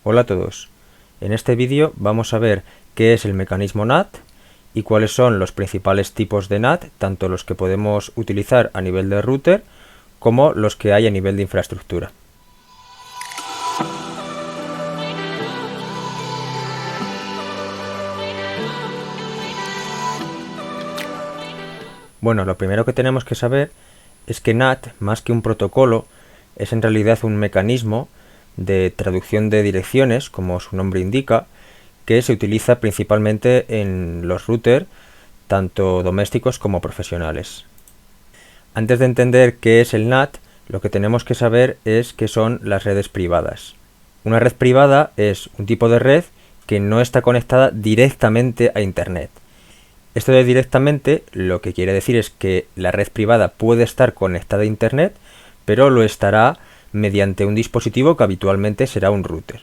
Hola a todos. En este vídeo vamos a ver qué es el mecanismo NAT y cuáles son los principales tipos de NAT, tanto los que podemos utilizar a nivel de router como los que hay a nivel de infraestructura. Bueno, lo primero que tenemos que saber es que NAT, más que un protocolo, es en realidad un mecanismo de traducción de direcciones, como su nombre indica, que se utiliza principalmente en los routers, tanto domésticos como profesionales. Antes de entender qué es el NAT, lo que tenemos que saber es qué son las redes privadas. Una red privada es un tipo de red que no está conectada directamente a Internet. Esto de directamente lo que quiere decir es que la red privada puede estar conectada a Internet, pero lo estará mediante un dispositivo que habitualmente será un router.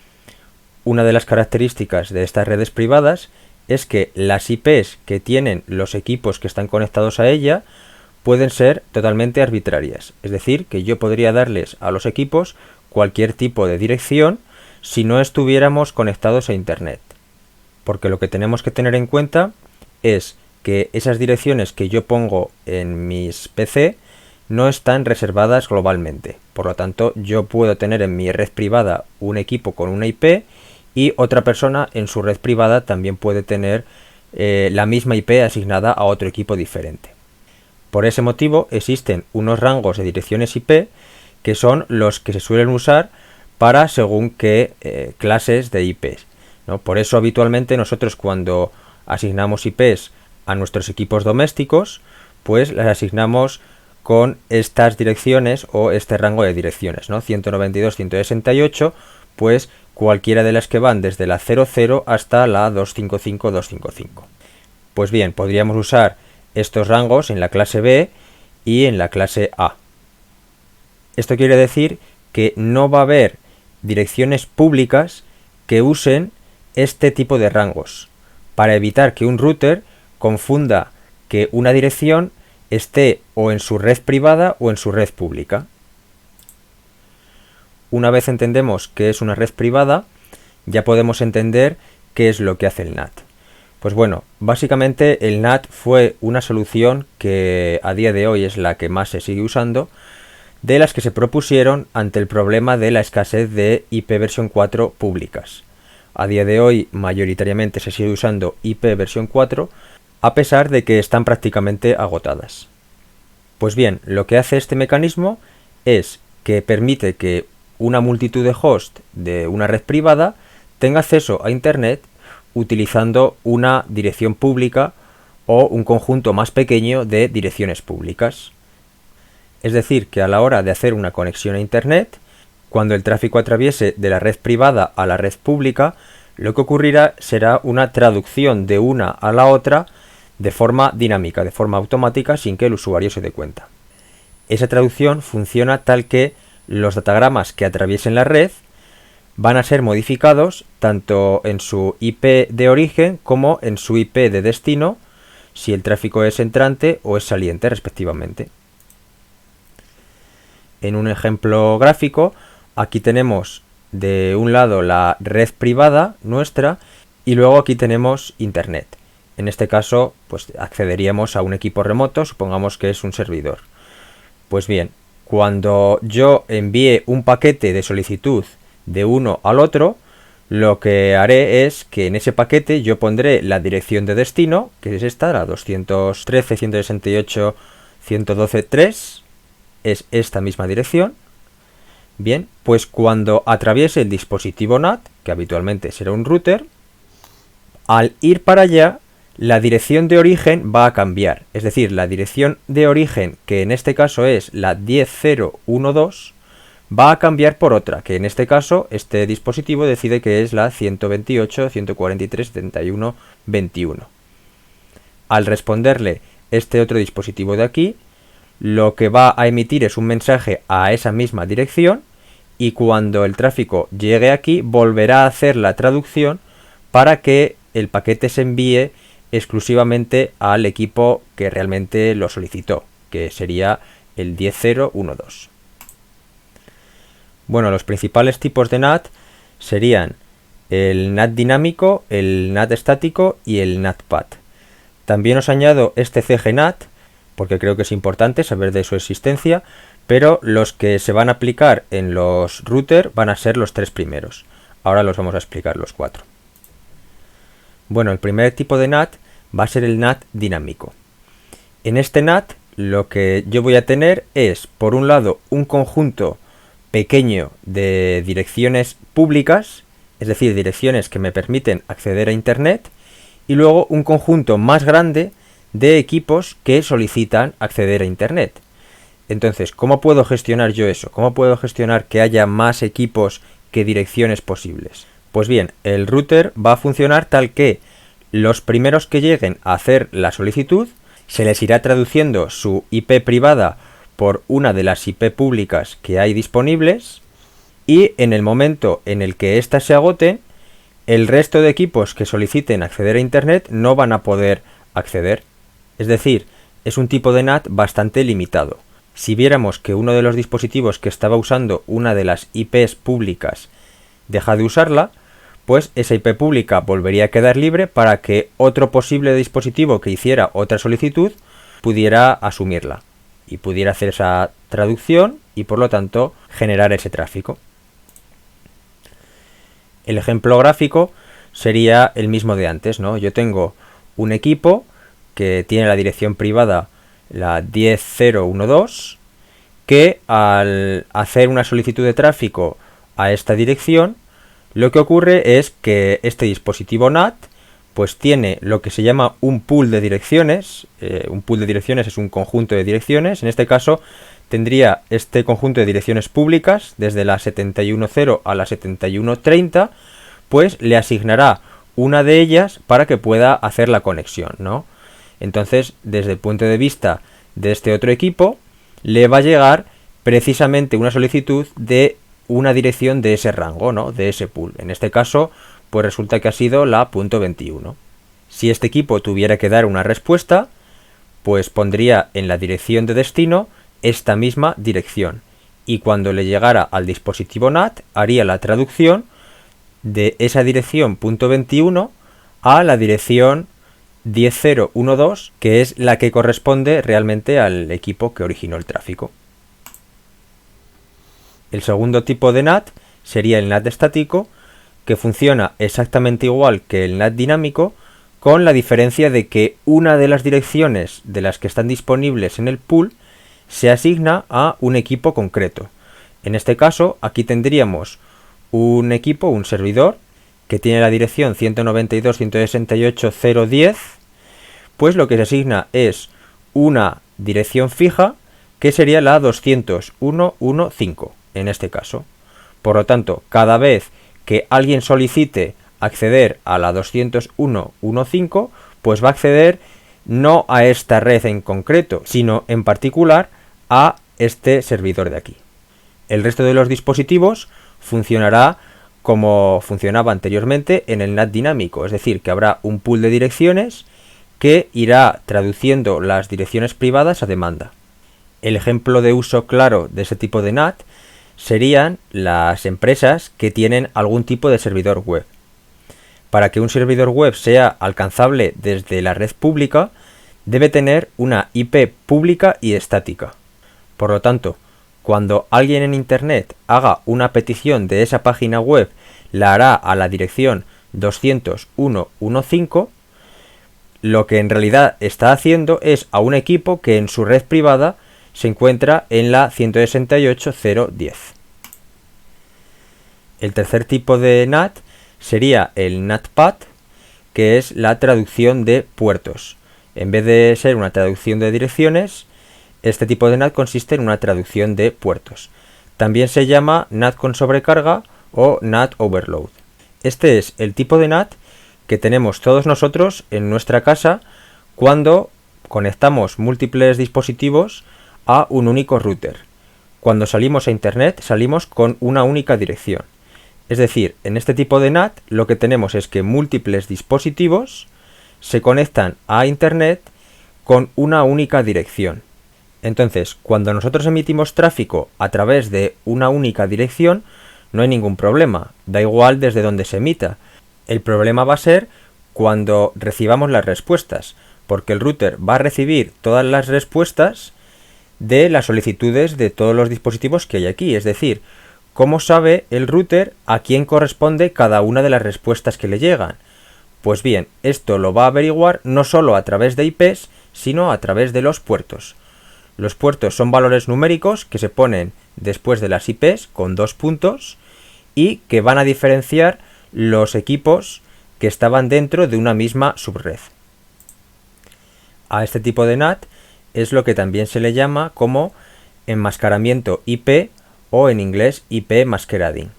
Una de las características de estas redes privadas es que las IPs que tienen los equipos que están conectados a ella pueden ser totalmente arbitrarias. Es decir, que yo podría darles a los equipos cualquier tipo de dirección si no estuviéramos conectados a Internet. Porque lo que tenemos que tener en cuenta es que esas direcciones que yo pongo en mis PC no están reservadas globalmente. Por lo tanto, yo puedo tener en mi red privada un equipo con una IP y otra persona en su red privada también puede tener la misma IP asignada a otro equipo diferente. Por ese motivo existen unos rangos de direcciones IP que son los que se suelen usar para según qué clases de IPs, ¿no? Por eso habitualmente nosotros cuando asignamos IPs a nuestros equipos domésticos, pues las asignamos con estas direcciones o este rango de direcciones, ¿no? 192, 168, pues cualquiera de las que van desde la 00 hasta la 255, 255. Pues bien, podríamos usar estos rangos en la clase B y en la clase A. Esto quiere decir que no va a haber direcciones públicas que usen este tipo de rangos, para evitar que un router confunda que una dirección esté o en su red privada o en su red pública. Una vez entendemos qué es una red privada, ya podemos entender qué es lo que hace el NAT. Pues bueno, básicamente el NAT fue una solución que a día de hoy es la que más se sigue usando, de las que se propusieron ante el problema de la escasez de IP versión 4 públicas. A día de hoy mayoritariamente se sigue usando IP versión 4, a pesar de que están prácticamente agotadas. Pues bien, lo que hace este mecanismo es que permite que una multitud de hosts de una red privada tenga acceso a Internet utilizando una dirección pública o un conjunto más pequeño de direcciones públicas. Es decir, que a la hora de hacer una conexión a Internet, cuando el tráfico atraviese de la red privada a la red pública, lo que ocurrirá será una traducción de una a la otra de forma dinámica, de forma automática, sin que el usuario se dé cuenta. Esa traducción funciona tal que los datagramas que atraviesen la red van a ser modificados tanto en su IP de origen como en su IP de destino, si el tráfico es entrante o es saliente respectivamente. En un ejemplo gráfico, aquí tenemos de un lado la red privada nuestra y luego aquí tenemos Internet. En este caso, pues accederíamos a un equipo remoto, supongamos que es un servidor. Pues bien, cuando yo envíe un paquete de solicitud de uno al otro, lo que haré es que en ese paquete yo pondré la dirección de destino, que es esta, la 213.168.112.3, es esta misma dirección. Bien, pues cuando atraviese el dispositivo NAT, que habitualmente será un router, al ir para allá, la dirección de origen va a cambiar. Es decir, la dirección de origen, que en este caso es la 10.0.1.2, va a cambiar por otra, que en este caso este dispositivo decide que es la 128.143.71.21. Al responderle este otro dispositivo de aquí, lo que va a emitir es un mensaje a esa misma dirección y cuando el tráfico llegue aquí volverá a hacer la traducción para que el paquete se envíe exclusivamente al equipo que realmente lo solicitó, que sería el 10.0.1.2. Bueno, los principales tipos de NAT serían el NAT dinámico, el NAT estático y el NATpad. También os añado este CGNAT, porque creo que es importante saber de su existencia, pero los que se van a aplicar en los routers van a ser los 3 primeros. Ahora los vamos a explicar los 4. Bueno, el primer tipo de NAT va a ser el NAT dinámico. En este NAT lo que yo voy a tener es, por un lado, un conjunto pequeño de direcciones públicas, es decir, direcciones que me permiten acceder a Internet, y luego un conjunto más grande de equipos que solicitan acceder a Internet. Entonces, ¿cómo puedo gestionar yo eso? ¿Cómo puedo gestionar que haya más equipos que direcciones posibles? Pues bien, el router va a funcionar tal que los primeros que lleguen a hacer la solicitud se les irá traduciendo su IP privada por una de las IP públicas que hay disponibles, y en el momento en el que éstas se agoten, el resto de equipos que soliciten acceder a Internet no van a poder acceder. Es decir, es un tipo de NAT bastante limitado. Si viéramos que uno de los dispositivos que estaba usando una de las IPs públicas deja de usarla, pues esa IP pública volvería a quedar libre para que otro posible dispositivo que hiciera otra solicitud pudiera asumirla y pudiera hacer esa traducción y por lo tanto generar ese tráfico. El ejemplo gráfico sería el mismo de antes, ¿no? Yo tengo un equipo que tiene la dirección privada la 10.0.1.2, que al hacer una solicitud de tráfico a esta dirección, lo que ocurre es que este dispositivo NAT pues tiene lo que se llama un pool de direcciones. Un pool de direcciones es un conjunto de direcciones. En este caso tendría este conjunto de direcciones públicas desde la 71.0 a la 71.30, pues le asignará una de ellas para que pueda hacer la conexión, ¿no? Entonces, desde el punto de vista de este otro equipo, le va a llegar precisamente una solicitud de una dirección de ese rango, ¿no? De ese pool. En este caso, pues resulta que ha sido la .21. Si este equipo tuviera que dar una respuesta, pues pondría en la dirección de destino esta misma dirección. Y cuando le llegara al dispositivo NAT, haría la traducción de esa dirección .21 a la dirección 10.0.1.2, que es la que corresponde realmente al equipo que originó el tráfico. El segundo tipo de NAT sería el NAT estático, que funciona exactamente igual que el NAT dinámico, con la diferencia de que una de las direcciones de las que están disponibles en el pool se asigna a un equipo concreto. En este caso, aquí tendríamos un equipo, un servidor, que tiene la dirección 192.168.0.10, pues lo que se asigna es una dirección fija, que sería la 201.1.5 en este caso. Por lo tanto, cada vez que alguien solicite acceder a la 201.1.5, pues va a acceder no a esta red en concreto, sino en particular a este servidor de aquí. El resto de los dispositivos funcionará como funcionaba anteriormente en el NAT dinámico, es decir, que habrá un pool de direcciones que irá traduciendo las direcciones privadas a demanda. El ejemplo de uso claro de ese tipo de NAT serían las empresas que tienen algún tipo de servidor web. Para que un servidor web sea alcanzable desde la red pública, debe tener una IP pública y estática. Por lo tanto, cuando alguien en Internet haga una petición de esa página web, la hará a la dirección 201.1.5, lo que en realidad está haciendo es a un equipo que en su red privada se encuentra en la 168.0.10. El tercer tipo de NAT sería el NATpad, que es la traducción de puertos. En vez de ser una traducción de direcciones, este tipo de NAT consiste en una traducción de puertos. También se llama NAT con sobrecarga o NAT overload. Este es el tipo de NAT que tenemos todos nosotros en nuestra casa cuando conectamos múltiples dispositivos a un único router. Cuando salimos a Internet salimos con una única dirección. Es decir, en este tipo de NAT lo que tenemos es que múltiples dispositivos se conectan a Internet con una única dirección. Entonces, cuando nosotros emitimos tráfico a través de una única dirección, no hay ningún problema, da igual desde donde se emita. El problema va a ser cuando recibamos las respuestas, porque el router va a recibir todas las respuestas de las solicitudes de todos los dispositivos que hay aquí, es decir, ¿cómo sabe el router a quién corresponde cada una de las respuestas que le llegan? Pues bien, esto lo va a averiguar no solo a través de IPs, sino a través de los puertos. Los puertos son valores numéricos que se ponen después de las IPs con 2 puntos y que van a diferenciar los equipos que estaban dentro de una misma subred. A este tipo de NAT es lo que también se le llama como enmascaramiento IP o en inglés IP masquerading.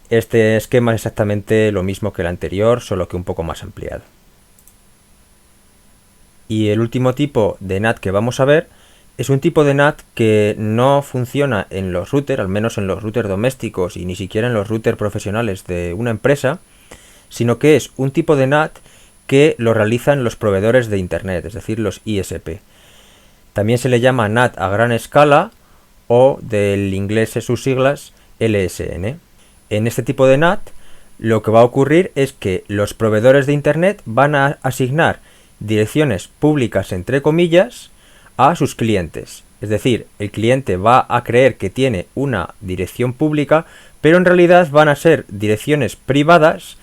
Este esquema es exactamente lo mismo que el anterior, solo que un poco más ampliado. Y el último tipo de NAT que vamos a ver es un tipo de NAT que no funciona en los routers, al menos en los routers domésticos y ni siquiera en los routers profesionales de una empresa, sino que es un tipo de NAT que lo realizan los proveedores de Internet, es decir, los ISP. También se le llama NAT a gran escala o del inglés sus siglas LSN. En este tipo de NAT lo que va a ocurrir es que los proveedores de Internet van a asignar direcciones públicas entre comillas a sus clientes. Es decir, el cliente va a creer que tiene una dirección pública, pero en realidad van a ser direcciones privadas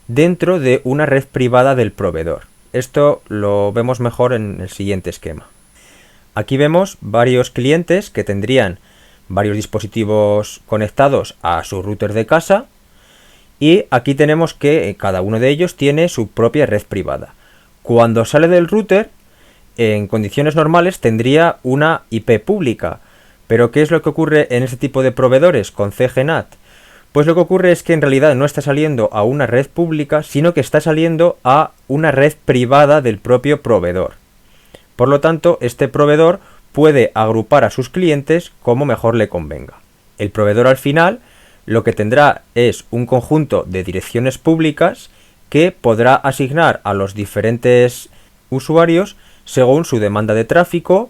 dentro de una red privada del proveedor. Esto lo vemos mejor en el siguiente esquema. Aquí vemos varios clientes que tendrían varios dispositivos conectados a su router de casa y aquí tenemos que cada uno de ellos tiene su propia red privada. Cuando sale del router, en condiciones normales tendría una IP pública, pero ¿qué es lo que ocurre en este tipo de proveedores con CGNAT? Pues lo que ocurre es que en realidad no está saliendo a una red pública, sino que está saliendo a una red privada del propio proveedor. Por lo tanto, este proveedor puede agrupar a sus clientes como mejor le convenga. El proveedor al final lo que tendrá es un conjunto de direcciones públicas que podrá asignar a los diferentes usuarios según su demanda de tráfico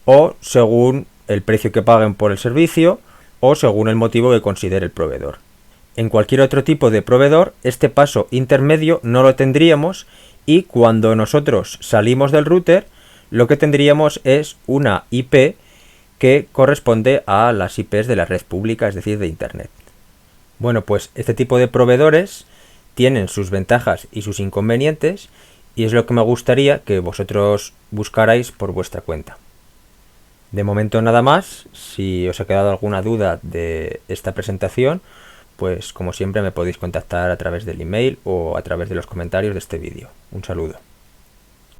o según el precio que paguen por el servicio o según el motivo que considere el proveedor. En cualquier otro tipo de proveedor, este paso intermedio no lo tendríamos y cuando nosotros salimos del router, lo que tendríamos es una IP que corresponde a las IPs de la red pública, es decir, de Internet. Bueno, pues este tipo de proveedores tienen sus ventajas y sus inconvenientes y es lo que me gustaría que vosotros buscarais por vuestra cuenta. De momento nada más. Si os ha quedado alguna duda de esta presentación, pues como siempre me podéis contactar a través del email o a través de los comentarios de este vídeo. Un saludo.